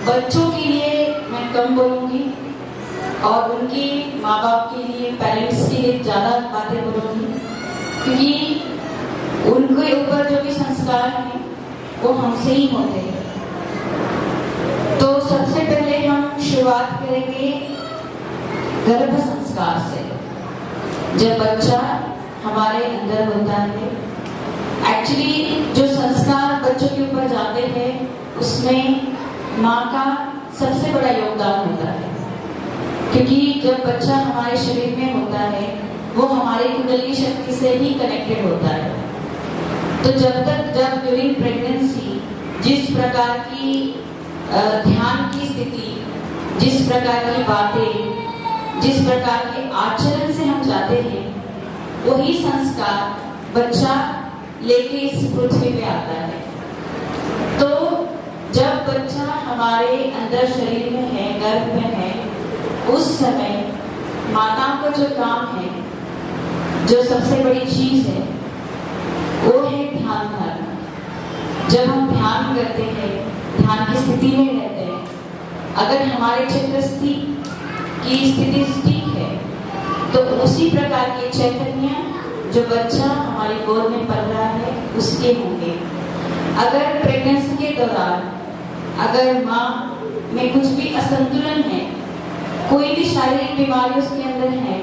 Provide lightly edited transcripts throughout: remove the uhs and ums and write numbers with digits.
बच्चों के लिए मैं कम बोलूँगी और उनके माँ बाप के लिए, पेरेंट्स के लिए ज़्यादा बातें बोलूँगी, क्योंकि उनके ऊपर जो भी संस्कार हैं वो हमसे ही होते हैं। तो सबसे पहले हम शुरुआत करेंगे गर्भ संस्कार से। जब बच्चा हमारे अंदर होता है, एक्चुअली जो संस्कार बच्चों के ऊपर जाते हैं उसमें माँ का सबसे बड़ा योगदान होता है, क्योंकि जब बच्चा हमारे शरीर में होता है वो हमारी कुंडली शक्ति से ही कनेक्टेड होता है। तो जब ड्यूरिंग प्रेगनेंसी जिस प्रकार की ध्यान की स्थिति, जिस प्रकार की बातें, जिस प्रकार के आचरण से हम जाते हैं, वही संस्कार बच्चा लेके इस पृथ्वी पे आता है। तो जब बच्चा हमारे अंदर शरीर में है, गर्भ में है, उस समय माता का जो काम है, जो सबसे बड़ी चीज है, वो है ध्यान धारणा। जब हम ध्यान करते हैं, ध्यान की स्थिति में रहते हैं, अगर हमारे चक्रस्थी की स्थिति ठीक है तो उसी प्रकार के चैतन्य जो बच्चा हमारी गोद में पल रहा है उसके होंगे। अगर प्रेगनेंसी के दौरान अगर माँ में कुछ भी असंतुलन है, कोई भी शारीरिक बीमारी उसके अंदर है,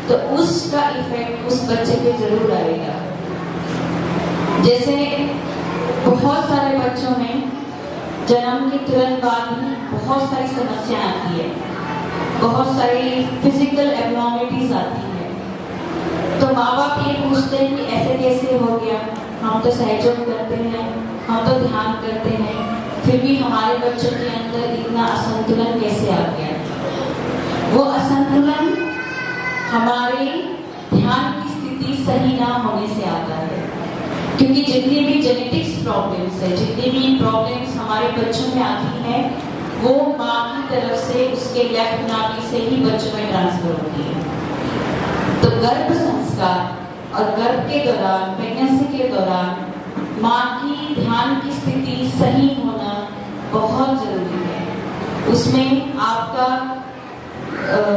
तो उसका इफेक्ट उस बच्चे पे जरूर आएगा। जैसे बहुत सारे बच्चों में जन्म के तुरंत बाद ही बहुत सारी समस्याएं आती है, बहुत सारी फिजिकल एब्नॉर्मलिटीज आती है। तो माँ बाप ये पूछते हैं कि ऐसे कैसे हो गया, हम तो सहयोग करते हैं, हम तो ध्यान करते हैं, फिर भी हमारे बच्चों के अंदर इतना असंतुलन कैसे आ गया। वो असंतुलन हमारे ध्यान की स्थिति सही ना होने से आता है, क्योंकि जितनी भी जेनेटिक्स प्रॉब्लम्स है, जितनी भी प्रॉब्लम्स हमारे बच्चों में आती हैं, वो माँ की तरफ से उसके लेफ्ट नाभि से ही बच्चों में ट्रांसफर होती है। तो गर्भ संस्कार और गर्भ के दौरान, प्रेगनेंसी के दौरान माँ की ध्यान की स्थिति सही होना बहुत जरूरी है। उसमें आपका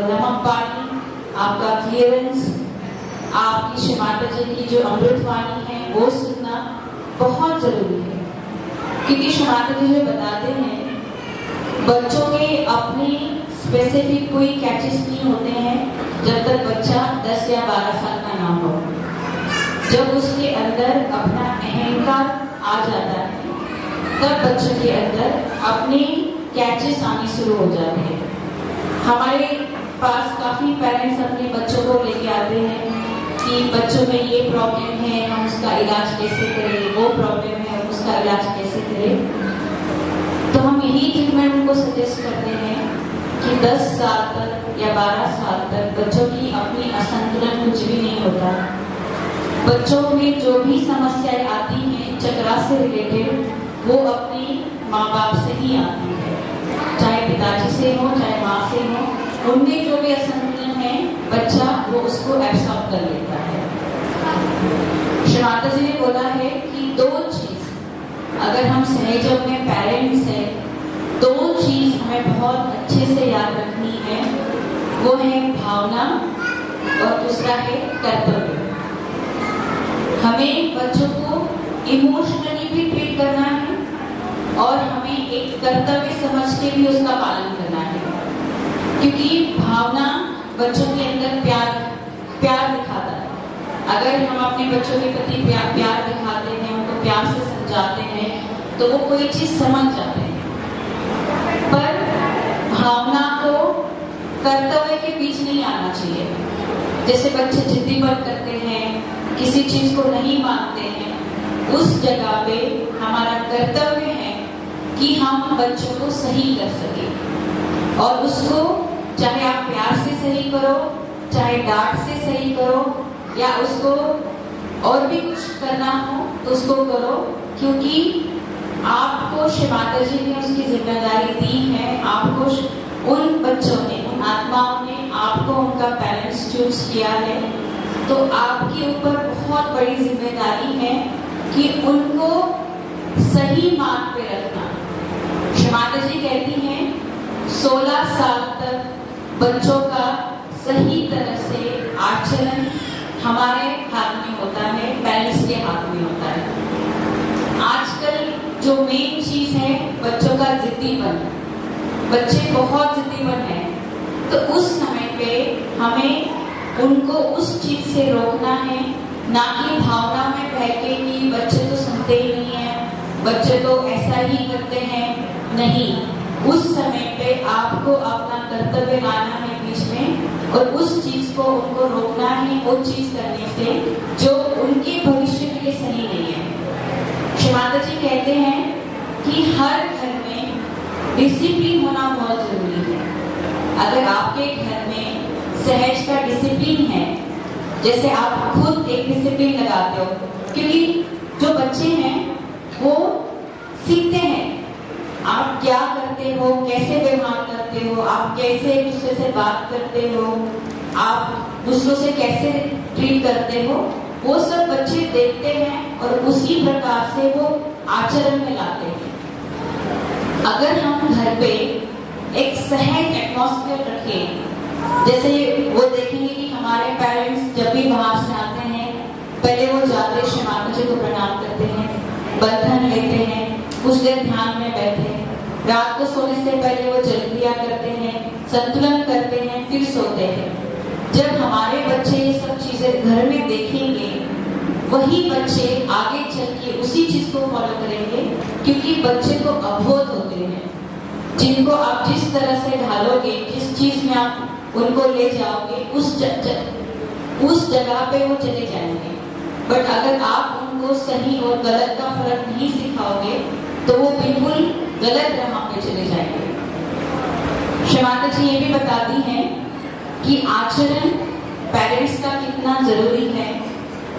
नमक पानी, आपका क्लियरेंस, आपकी श्री माता जी की जो अमृतवाणी है वो सुनना बहुत जरूरी है, क्योंकि श्री माता जी जो बताते हैं बच्चों के अपने स्पेसिफिक कोई कैचेस नहीं होते हैं जब तक बच्चा 10 या 12 साल का ना हो। जब उसके अंदर अपना अहंकार आ जाता है तब बच्चों के अंदर अपने कैचेस आने शुरू हो जाते हैं। हमारे पास काफी पेरेंट्स अपने बच्चों को लेके आते हैं कि बच्चों में ये प्रॉब्लम है, हम उसका इलाज कैसे करें, वो प्रॉब्लम है, हम उसका इलाज कैसे करें। तो हम यही ट्रीटमेंट उनको सजेस्ट करते हैं कि 10 साल तक या 12 साल तक बच्चों की अपनी असंतुलन कुछ भी नहीं होता। बच्चों में जो भी समस्याएं आती हैं चक्रा से रिलेटेड, वो अपने माँ बाप से ही आती है, चाहे पिताजी से हो चाहे माँ से हो। उनमें जो भी असंतुलन है बच्चा वो उसको एब्सॉर्ब कर लेता है। श्री माता जी ने बोला है कि 2 चीज अगर हम सहयोग में पेरेंट्स हैं, 2 चीज हमें बहुत अच्छे से याद रखनी है, वो है भावना और दूसरा है कर्तव्य। हमें बच्चों को इमोशनली भी ट्रीट करना है और हमें एक कर्तव्य समझ के भी उसका पालन करना है, क्योंकि भावना बच्चों के अंदर प्यार दिखाता है। अगर हम अपने बच्चों के प्रति प्यार दिखाते हैं, उनको प्यार से समझाते हैं, तो वो कोई चीज समझ जाते हैं। पर भावना को कर्तव्य के बीच नहीं आना चाहिए। जैसे बच्चे जिद्दीपन करते हैं, किसी चीज को नहीं मानते हैं, उस जगह पे हमारा कर्तव्य है कि हम बच्चों को सही कर सके। और उसको चाहे आप प्यार से सही करो, चाहे डांट से सही करो, या उसको और भी कुछ करना हो तो उसको करो, क्योंकि आपको श्री माता जी ने उसकी जिम्मेदारी दी है। आपको उन बच्चों ने, उन आत्माओं ने आपको उनका पेरेंट्स चूज किया है, तो आपके ऊपर बहुत बड़ी जिम्मेदारी है कि उनको सही मार्ग पे रखना। श्री माता जी कहती हैं 16 साल तक बच्चों का सही तरह से आचरण हमारे हाथ में होता है, पेरेंट्स के हाथ में होता है। आजकल जो मेन चीज है बच्चों का जिद्दीपन, बच्चे बहुत जिद्दीपन है, तो उस समय पे हमें उनको उस चीज से रोकना है, ना कि भावना में बह के कि बच्चे तो सुनते ही नहीं है, बच्चे तो ऐसा ही करते हैं। नहीं, उस समय पे आपको अपना कर्तव्य लाना है बीच में और उस चीज को उनको रोकना है, वो चीज करने से जो उनके भविष्य के लिए सही नहीं है। श्री माता जी कहते हैं कि हर घर में डिसिप्लिन होना बहुत जरूरी है। अगर आपके घर में सहज का डिसिप्लिन है, जैसे आप खुद एक डिसिप्लिन लगाते हो, क्योंकि जो बच्चे हैं वो सीखते हैं आप क्या करते हो, कैसे व्यवहार करते हो, आप कैसे एक दूसरे से बात करते हो, आप दूसरों से कैसे ट्रीट करते हो, वो सब बच्चे देखते हैं और उसी प्रकार से वो आचरण में लाते हैं। अगर हम घर पे एक सहज एटमॉस्फेयर रखें, जैसे वो देखेंगे कि हमारे पेरेंट्स जब भी बाहर से आते हैं पहले वो जाते श्री माता जी को प्रणाम करते हैं, बंधन लेते हैं, कुछ देर ध्यान में बैठे, रात को सोने से पहले वो जल क्रिया करते हैं, संतुलन करते हैं, फिर सोते हैं। जब हमारे बच्चे ये सब चीजें घर में देखेंगे, वही बच्चे आगे चल के उसी चीज को फॉलो करेंगे, क्योंकि बच्चे तो अबोध होते हैं। जिनको आप जिस तरह से ढालोगे, जिस चीज में आप उनको ले जाओगे, उस जगह पे वो चले जाएंगे। बट अगर आप उनको सही और गलत का फर्क नहीं सिखाओगे तो वो बिल्कुल गलत राह पे चले जाएंगे। श्री माता जी ये भी बताती हैं कि आचरण पेरेंट्स का कितना जरूरी है।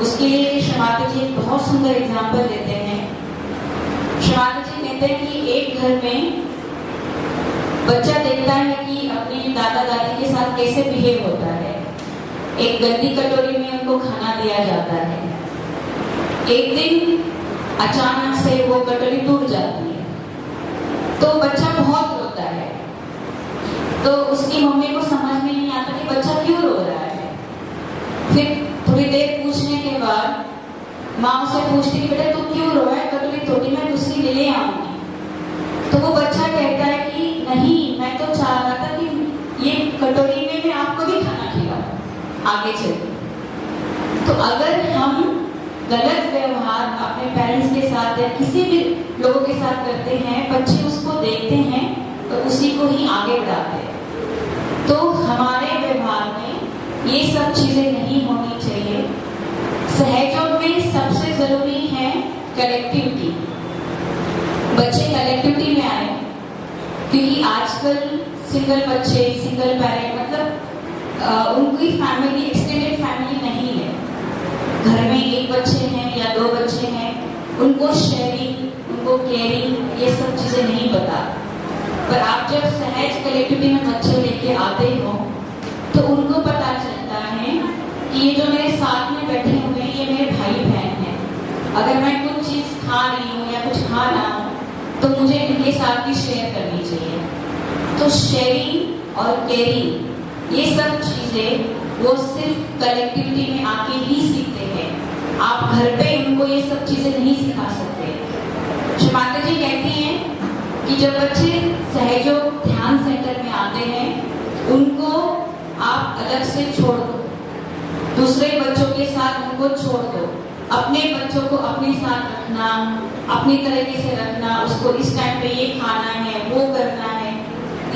उसके लिए श्री माता जी एक बहुत सुंदर एग्जाम्पल देते हैं। श्री माता जी कहते हैं कि एक घर में बच्चा देखता है कि अपने दादा दादी के साथ कैसे बिहेव होता है। एक गंदी कटोरी में उनको खाना दिया जाता है। एक दिन अचानक से वो कटोरी टूट जाती है तो बच्चा बहुत रोता है। तो उसकी मम्मी को समझ में नहीं आता कि बच्चा क्यों रो रहा है। फिर थोड़ी देर पूछने के बाद माँ उसे पूछती कि बेटा तू क्यों रो रहा है, कटोरी टूटी, मैं दूसरी ले आऊंगी। तो वो बच्चा कहता है कि नहीं, मैं तो चाह रहा था कि ये कटोरी में मैं आपको भी खाना खिलाऊं आगे चल। तो अगर हम गलत व्यवहार अपने पेरेंट्स के साथ या किसी भी लोगों के साथ करते हैं, बच्चे उसको देखते हैं तो उसी को ही आगे बढ़ाते हैं। तो हमारे व्यवहार में ये सब चीजें नहीं होनी चाहिए। सहयोग में सबसे जरूरी है कलेक्टिविटी। बच्चे कलेक्टिविटी में आए, क्योंकि आजकल सिंगल बच्चे, सिंगल पेरेंट, मतलब उनकी फैमिली, एक्सटेंडेड फैमिली नहीं है। घर में एक बच्चे हैं या दो बच्चे हैं, उनको शेयरिंग, उनको केयरिंग, ये सब चीजें नहीं पता। पर आप जब सहज कलेक्टिविटी में बच्चे लेके आते हो तो उनको पता चलता है कि ये जो मेरे साथ में बैठे हुए हैं ये मेरे भाई बहन हैं। अगर मैं कुछ चीज खा रही हूँ या कुछ खा रहा हूँ तो मुझे इनके साथ भी शेयर करनी चाहिए। तो शेयरिंग और केयरिंग ये सब चीजें वो सिर्फ कलेक्टिविटी में आके ही सीखते हैं। आप घर पे उनको ये सब चीजें नहीं सिखा सकते। श्री माता जी कहती हैं कि जब बच्चे सहयोग ध्यान सेंटर में आते हैं उनको आप अलग से छोड़ दो, दूसरे बच्चों के साथ उनको छोड़ दो। अपने बच्चों को अपने साथ रखना, अपनी तरीके से रखना, उसको इस टाइम पे ये खाना है, वो करना है,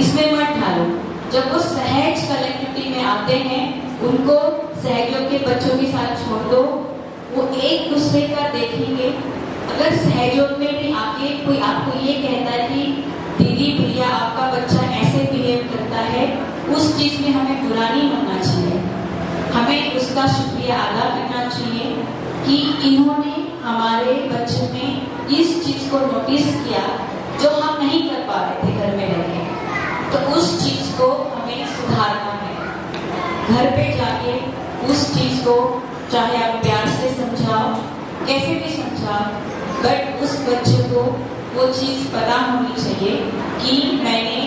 इसमें मत डालो। जब वो सहज कलेक्टिविटी में आते हैं उनको सहयोग के बच्चों के साथ छोड़ दो, वो एक दूसरे का देखेंगे। अगर सहयोग में भी आके कोई आपको ये कहता है कि दीदी भैया आपका बच्चा ऐसे बिहेव करता है, उस चीज में हमें बुरा नहीं होना चाहिए, हमें उसका शुक्रिया अदा करना चाहिए कि इन्होंने हमारे बच्चे में इस चीज को नोटिस किया जो हम नहीं कर पा रहे थे घर में रहकर। तो उस चीज को हमें सुधारना है। घर पे जाके उस चीज को चाहे आप प्यार से समझाओ, कैसे भी समझाओ, बट उस बच्चे को वो चीज़ पता होनी चाहिए कि मैंने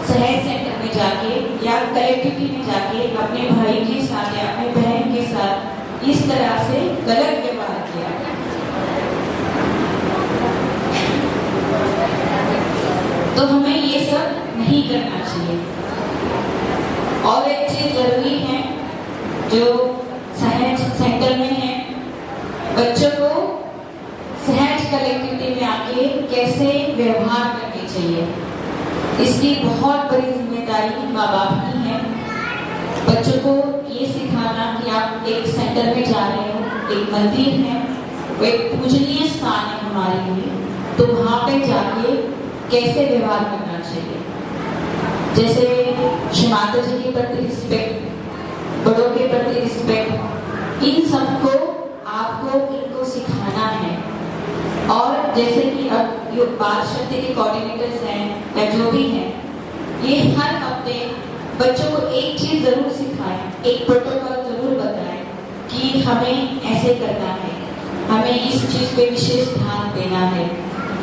सहज सेंटर में जाके या कलेक्टिविटी में जाके अपने भाई के साथ या अपने बहन के साथ इस तरह से गलत व्यवहार किया। तो हमें ये सब नहीं करना चाहिए। और एक चीज जरूरी है जो सहज सेंटर में है, बच्चों को सहज कलेक्टिविटी में आके कैसे व्यवहार करने चाहिए, इसकी बहुत बड़ी जिम्मेदारी माँ बाप की है। बच्चों को ये सिखाना कि आप एक सेंटर में जा रहे हो, एक मंदिर है, वो एक पूजनीय स्थान है हमारे लिए, तो वहाँ पे जाके कैसे व्यवहार करना चाहिए। जैसे माता जी के प्रति रिस्पेक्ट, बड़ों के प्रति रिस्पेक्ट, इन सबको आपको इनको सिखाना है। और जैसे कि अब जो बाल शक्ति के कोऑर्डिनेटर्स हैं या जो भी हैं, ये हर हफ्ते बच्चों को एक चीज जरूर सिखाएं, एक प्रोटोकॉल जरूर बताएं कि हमें ऐसे करना है, हमें इस चीज पे विशेष ध्यान देना है।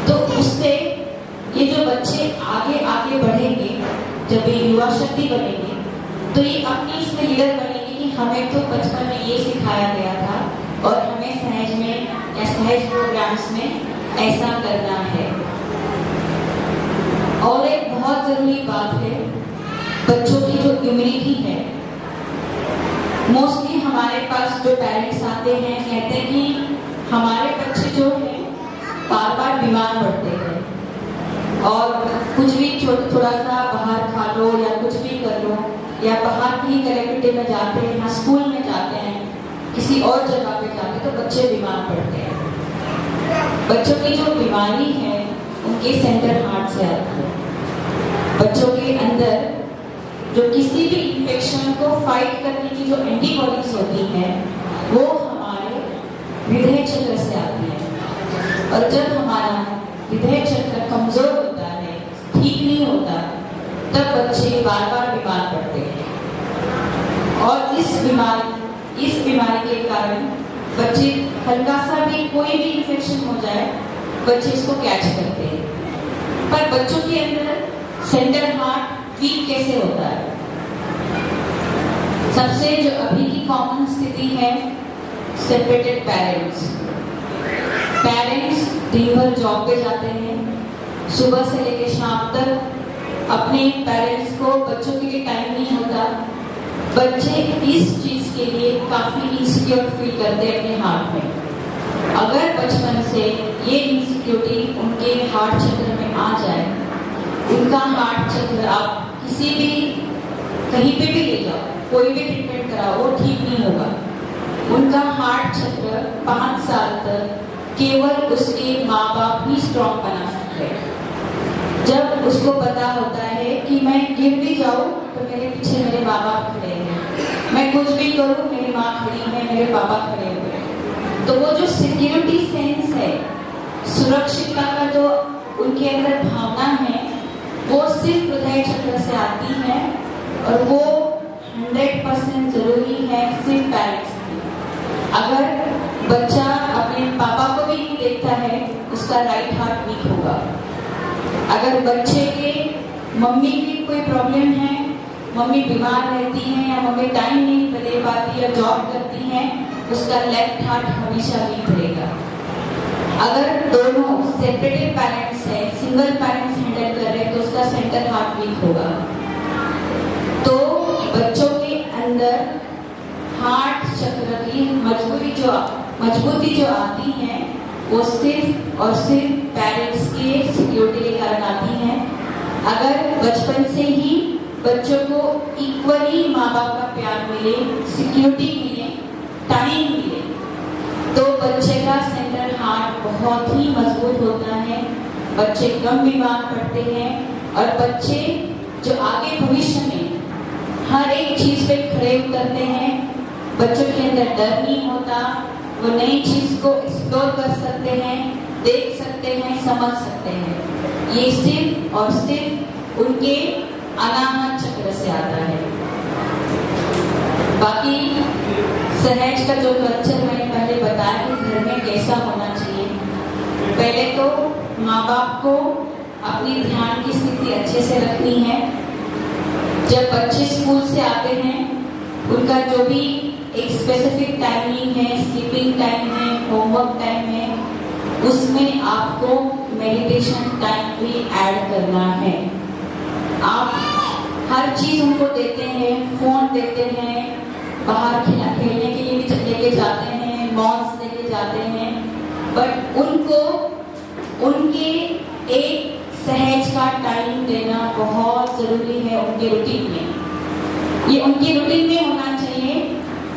तो उससे ये जो बच्चे आगे आगे बढ़ेंगे, जब ये युवा शक्ति बनेंगे, तो ये अपनी इसमें लीडर बनेंगे कि हमें तो बचपन में ये सिखाया गया था और हमें सहज में या सहज प्रोग्राम्स में ऐसा करना है। और एक बहुत जरूरी बात है, बच्चों की जो इम्यूनिटी है, मोस्टली हमारे पास जो पेरेंट्स आते हैं कहते हैं कि हमारे बच्चे जो हैं बार बार बीमार पड़ते हैं और कुछ भी थोड़ा सा बाहर खा लो या कुछ भी कर लो या बाहर कहीं कलेक्टिविटी में जाते हैं या स्कूल में जाते हैं, किसी और जगह पे जाते हैं तो बच्चे बीमार पड़ते हैं। बच्चों की जो बीमारी है उनके सेंटर हार्ट से आती है। बच्चों के अंदर जो किसी भी इन्फेक्शन को फाइट करने की जो एंटीबॉडीज होती हैं वो हमारे हृदय चक्र से आती है। और जब हमारा हृदय चक्र कमजोर होता है, ठीक नहीं होता, तब बच्चे बार बार बीमार पड़ते हैं। और इस बीमारी के कारण बच्चे हल्का सा भी कोई भी इन्फेक्शन हो जाए, बच्चे इसको कैच करते हैं। पर बच्चों के अंदर सेंटर हार्ट वीक कैसे होता है? सबसे जो अभी की कॉमन स्थिति है, सेपरेटेड पेरेंट्स दिन भर जॉब पे जाते हैं, सुबह से लेकर शाम तक अपने पेरेंट्स को बच्चों के लिए टाइम नहीं होता। बच्चे इस चीज के लिए काफी इनसिक्योर फील करते हैं अपने हार्ट में। अगर बचपन से ये इनसिक्योरिटी उनके हार्ट चक्र में आ जाए, उनका हार्ट चक्र आप किसी भी कहीं पे भी ले जाओ, कोई भी ट्रीटमेंट कराओ, वो ठीक नहीं होगा। उनका हार्ट चक्र 5 साल तक केवल उसके माँ बाप ही स्ट्रॉन्ग बना सकते हैं। जब उसको पता होता है कि मैं गिर भी जाऊं तो मेरे पीछे मेरे माँ बाप खड़े हैं, मैं कुछ भी करूं मेरी माँ खड़ी है, मेरे पापा खड़े हुए हैं, तो वो जो सिक्योरिटी सेंस है, सुरक्षितता का जो उनके अंदर भावना है, वो सिर्फ हृदय चक्र से आती है। और वो 100% जरूरी है सिर्फ पेरेंट्स की। अगर बच्चा अपने पापा को भी नहीं देखता है, उसका राइट हार्ट वीक होगा। अगर बच्चे के मम्मी की कोई प्रॉब्लम है, मम्मी बीमार रहती है या मम्मी टाइम नहीं दे पाती या जॉब करती है, उसका लेफ्ट हार्ट हमेशा वीक रहेगा। अगर दोनों सेपरेटेड पेरेंट्स है, सिंगल पेरेंट्स हैंडल कर रहे हैं, तो उसका सेंटर हार्ट वीक होगा। तो बच्चों के अंदर हार्ट चक्र की मजबूती जो आती है, वो सिर्फ और सिर्फ पेरेंट्स के सिक्योरिटी के कारण आती है। अगर बचपन से ही बच्चों को इक्वली माँ बाप का प्यार मिले, सिक्योरिटी मिले, टाइम मिले, तो बच्चे का सेंटर हार्ट बहुत ही मजबूत होता है, बच्चे कम बीमार पड़ते हैं और बच्चे जो आगे भविष्य में हर एक चीज पे खड़े उतरते हैं। बच्चों के अंदर डर नहीं होता, वो नई चीज को एक्सप्लोर कर सकते हैं, देख सकते हैं, समझ सकते हैं। ये सिर्फ और सिर्फ उनके अनाहत चक्र से आता है। बाकी सहज का जो कल्चर मैंने पहले बताया कि घर में कैसा होना चाहिए, पहले तो माँ बाप को अपनी ध्यान की स्थिति अच्छे से रखनी है। जब बच्चे स्कूल से आते हैं, उनका जो भी एक स्पेसिफिक टाइमिंग है, स्लीपिंग टाइम है, होमवर्क टाइम है, उसमें आपको मेडिटेशन टाइम भी ऐड करना है। आप हर चीज उनको देते हैं, फोन देते हैं, बाहर खेलने के लिए भी लेके जाते हैं, मॉल्स लेके जाते हैं, बट उनको उनके एक सहज का टाइम देना बहुत जरूरी है उनके रूटीन में। ये उनके रूटीन में होना चाहिए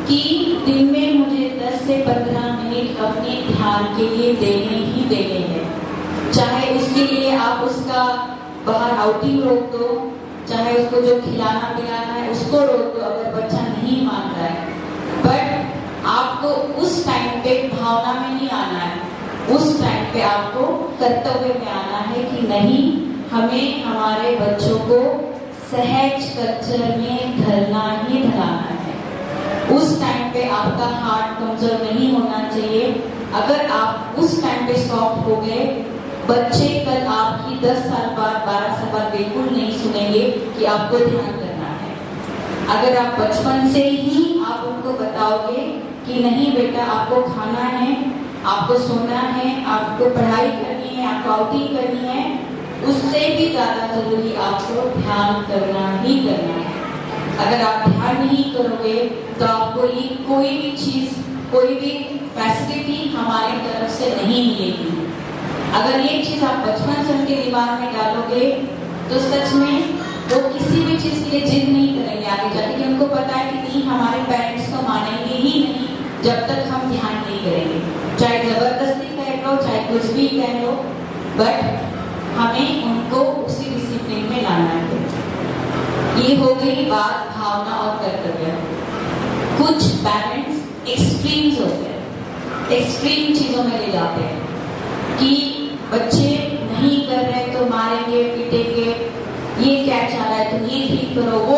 कि दिन में मुझे 10 से 15 मिनट अपने ध्यान के लिए देने ही देने हैं। चाहे उसके लिए आप उसका बाहर आउटिंग रोक दो, चाहे उसको जो खिलाना पिलाना है उसको रोक दो अगर बच्चा नहीं मान रहा है, बट आपको उस टाइम पे भावना में नहीं आना है। उस टाइम पे आपको कर्तव्य में आना है कि नहीं, हमें हमारे बच्चों को सहज कल्चर में ढलना ही ढलाना है। उस टाइम पे आपका हार्ट कमजोर नहीं होना चाहिए। अगर आप उस टाइम पे सॉफ्ट हो गए, बच्चे कल आपकी 10 साल बाद 12 साल बाद बिल्कुल नहीं सुनेंगे कि आपको ध्यान करना है। अगर आप बचपन से ही आप उनको बताओगे कि नहीं बेटा, आपको खाना है, आपको सोना है, आपको पढ़ाई करनी है, आपको आउटिंग करनी है, उससे भी ज्यादा जरूरी आपको ध्यान करना ही करना है। अगर आप ध्यान नहीं करोगे तो आपको ये कोई भी चीज, कोई भी फैसिलिटी हमारी तरफ से नहीं मिलेगी। अगर ये चीज आप बचपन से उनके दिमाग में डालोगे तो सच में वो किसी भी चीज के लिए जिद नहीं करेंगे आगे जाके, कि उनको पता है कि नहीं, हमारे पेरेंट्स को मानेंगे ही नहीं जब तक हम ध्यान नहीं करेंगे। चाहे जबरदस्ती कह लो, चाहे कुछ भी कह लो, बट हमें उनको उसी डिसिप्लिन में लाना है। ये हो गई बात भावना और कर्तव्य। कुछ पेरेंट्स एक्सट्रीम्स होते हैं, एक्सट्रीम चीजों में ले जाते हैं कि बच्चे नहीं कर रहे तो मारेंगे, पीटेंगे, ये क्या चाह रहा है तुम ये ठीक करो, वो